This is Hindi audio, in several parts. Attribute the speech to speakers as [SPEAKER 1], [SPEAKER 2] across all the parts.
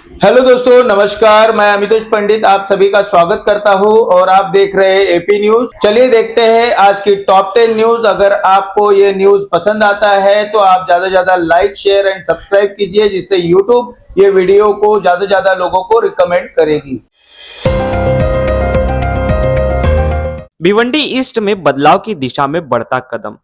[SPEAKER 1] हेलो दोस्तों, नमस्कार। मैं अमितोष पंडित आप सभी का स्वागत करता हूं और आप देख रहे हैं एपी न्यूज। चलिए देखते हैं आज की टॉप 10 न्यूज। अगर आपको ये न्यूज पसंद आता है तो आप ज्यादा से ज्यादा लाइक, शेयर एंड सब्सक्राइब कीजिए, जिससे यूट्यूब ये वीडियो को ज्यादा से ज्यादा लोगों को रिकमेंड करेगी।
[SPEAKER 2] भिवंडी ईस्ट में बदलाव की दिशा में बढ़ता कदम।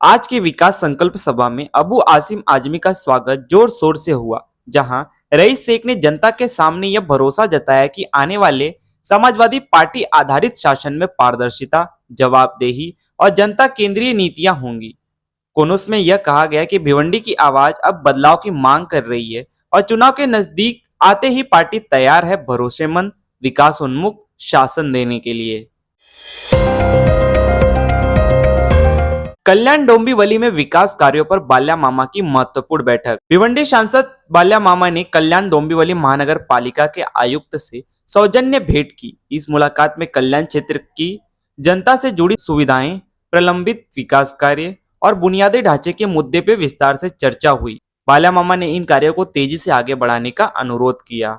[SPEAKER 2] आज की विकास संकल्प सभा में अबू आसिम आजमी का स्वागत जोर शोर से हुआ, जहां रईस शेख ने जनता के सामने यह भरोसा जताया कि आने वाले समाजवादी पार्टी आधारित शासन में पारदर्शिता, जवाबदेही और जनता केंद्रीय नीतियां होंगी। कोनुस में यह कहा गया कि भिवंडी की आवाज अब बदलाव की मांग कर रही है और चुनाव के नजदीक आते ही पार्टी तैयार है भरोसेमंद, विकास उन्मुख शासन देने के लिए। कल्याण डोंबिवली में विकास कार्यों पर बाल्या मामा की महत्वपूर्ण बैठक। भिवंडी सांसद बाल्या मामा ने कल्याण डोंबिवली महानगर पालिका के आयुक्त से सौजन्य भेंट की। इस मुलाकात में कल्याण क्षेत्र की जनता से जुड़ी सुविधाएं, प्रलंबित विकास कार्य और बुनियादी ढांचे के मुद्दे पर विस्तार से चर्चा हुई। बाल्या मामा ने इन कार्यों को तेजी से आगे बढ़ाने का अनुरोध किया।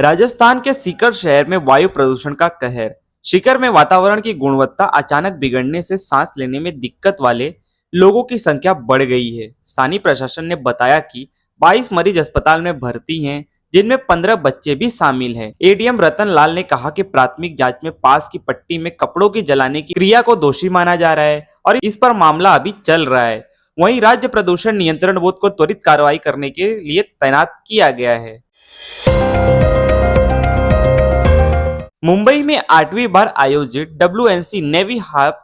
[SPEAKER 2] राजस्थान के सीकर शहर में वायु प्रदूषण का कहर। सीकर में वातावरण की गुणवत्ता अचानक बिगड़ने से सांस लेने में दिक्कत वाले लोगों की संख्या बढ़ गई है। स्थानीय प्रशासन ने बताया कि 22 मरीज अस्पताल में भर्ती हैं, जिनमें 15 बच्चे भी शामिल हैं। एडीएम रतन लाल ने कहा कि प्राथमिक जांच में पास की पट्टी में कपड़ों की जलाने की क्रिया को दोषी माना जा रहा है और इस पर मामला अभी चल रहा है। वहीं राज्य प्रदूषण नियंत्रण बोर्ड को त्वरित कार्रवाई करने के लिए तैनात किया गया है। मुंबई में 8वीं बार आयोजित WNC नेवी हाफ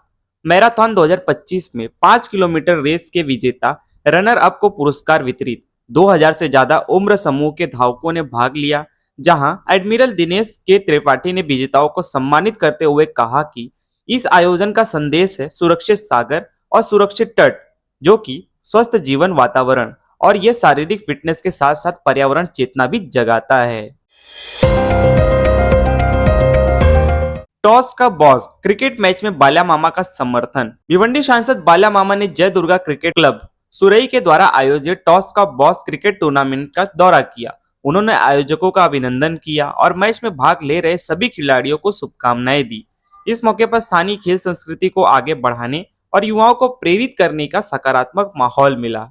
[SPEAKER 2] मैराथन 2025 में 5 किलोमीटर रेस के विजेता रनर अप को पुरस्कार वितरित। 2000 से ज्यादा उम्र समूह के धावकों ने भाग लिया, जहां एडमिरल दिनेश के त्रिपाठी ने विजेताओं को सम्मानित करते हुए कहा कि इस आयोजन का संदेश है सुरक्षित सागर और सुरक्षित तट, जो कि स्वस्थ जीवन वातावरण और ये शारीरिक फिटनेस के साथ साथ पर्यावरण चेतना भी जगाता है। टॉस का बॉस, क्रिकेट मैच में बाल्या मामा का समर्थन। भिवंडी सांसद बाल्या मामा ने जय दुर्गा क्रिकेट क्लब सुरई के द्वारा आयोजित टॉस का बॉस क्रिकेट टूर्नामेंट का दौरा किया। उन्होंने आयोजकों का अभिनंदन किया और मैच में भाग ले रहे सभी खिलाड़ियों को शुभकामनाएं दी। इस मौके पर स्थानीय खेल संस्कृति को आगे बढ़ाने और युवाओं को प्रेरित करने का सकारात्मक माहौल मिला।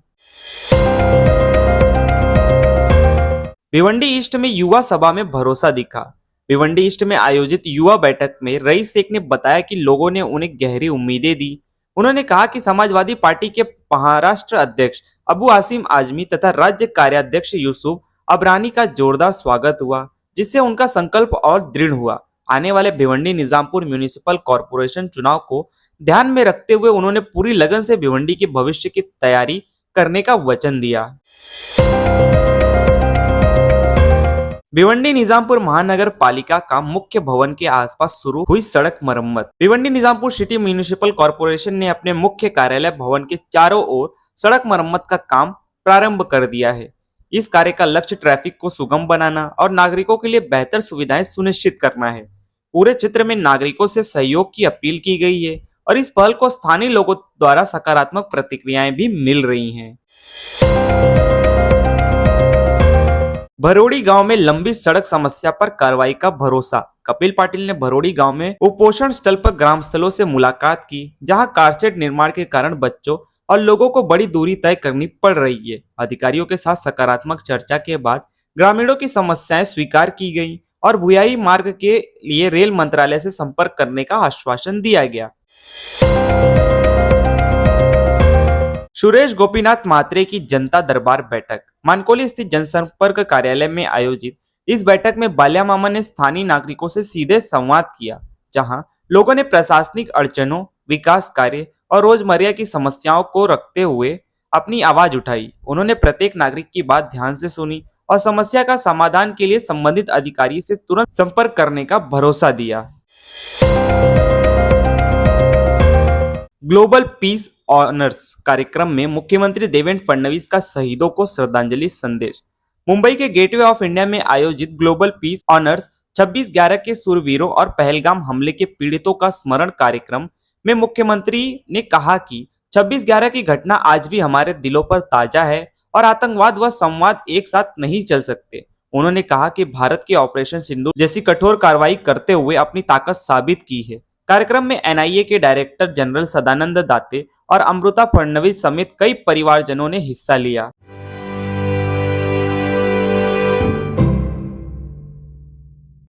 [SPEAKER 2] भिवंडी ईस्ट में युवा सभा में भरोसा दिखा। भिवंडी ईस्ट में आयोजित युवा बैठक में रईस शेख ने बताया कि लोगों ने उन्हें गहरी उम्मीदें दी। उन्होंने कहा कि समाजवादी पार्टी के महाराष्ट्र अध्यक्ष अबू आसिम आजमी तथा राज्य कार्याध्यक्ष यूसुफ अबरानी का जोरदार स्वागत हुआ, जिससे उनका संकल्प और दृढ़ हुआ। आने वाले भिवंडी निजामपुर म्यूनिसिपल कॉरपोरेशन चुनाव को ध्यान में रखते हुए उन्होंने पूरी लगन से भिवंडी के भविष्य की तैयारी करने का वचन दिया। भिवंडी निजामपुर महानगर पालिका का मुख्य भवन के आसपास शुरू हुई सड़क मरम्मत। Bhiwandi Nizampur city municipal corporation ने अपने मुख्य कार्यालय भवन के चारों ओर सड़क मरम्मत का काम प्रारंभ कर दिया है। इस कार्य का लक्ष्य ट्रैफिक को सुगम बनाना और नागरिकों के लिए बेहतर सुविधाएं सुनिश्चित करना है। पूरे क्षेत्र में नागरिकों से सहयोग की अपील की गई है और इस पहल को स्थानीय लोगों द्वारा सकारात्मक प्रतिक्रियाएं भी मिल रही हैं। भरोड़ी गांव में लंबी सड़क समस्या पर कार्रवाई का भरोसा। कपिल पाटिल ने भरोड़ी गांव में उपोषण स्थल पर ग्राम स्थलों से मुलाकात की, जहां कारशेड निर्माण के कारण बच्चों और लोगों को बड़ी दूरी तय करनी पड़ रही है। अधिकारियों के साथ सकारात्मक चर्चा के बाद ग्रामीणों की समस्याएं स्वीकार की गईं और भुयारी मार्ग के लिए रेल मंत्रालय से संपर्क करने का आश्वासन दिया गया। सुरेश गोपीनाथ म्हात्रे की जनता दरबार बैठक। मानकोली स्थित जनसंपर्क कार्यालय में आयोजित इस बैठक में बाल्या मामा ने स्थानीय नागरिकों से सीधे संवाद किया, जहां लोगों ने प्रशासनिक अड़चनों, विकास कार्य और रोजमर्रा की समस्याओं को रखते हुए अपनी आवाज उठाई। उन्होंने प्रत्येक नागरिक की बात ध्यान से सुनी और समस्या का समाधान के लिए संबंधित अधिकारी से तुरंत संपर्क करने का भरोसा दिया। ग्लोबल पीस ऑनर्स कार्यक्रम में मुख्यमंत्री देवेंद्र फडणवीस का शहीदों को श्रद्धांजलि संदेश। मुंबई के गेटवे ऑफ इंडिया में आयोजित ग्लोबल पीस ऑनर्स 26/11 के सूरवीरों और पहलगाम हमले के पीड़ितों का स्मरण कार्यक्रम में मुख्यमंत्री ने कहा कि 26/11 की घटना आज भी हमारे दिलों पर ताजा है और आतंकवाद व संवाद एक साथ नहीं चल सकते। उन्होंने कहा कि भारत की ऑपरेशन सिंधु जैसी कठोर कार्रवाई करते हुए अपनी ताकत साबित की है। कार्यक्रम में एनआईए के डायरेक्टर जनरल सदानंद दाते और अमृता फडणवीस समेत कई परिवारजनों ने हिस्सा लिया।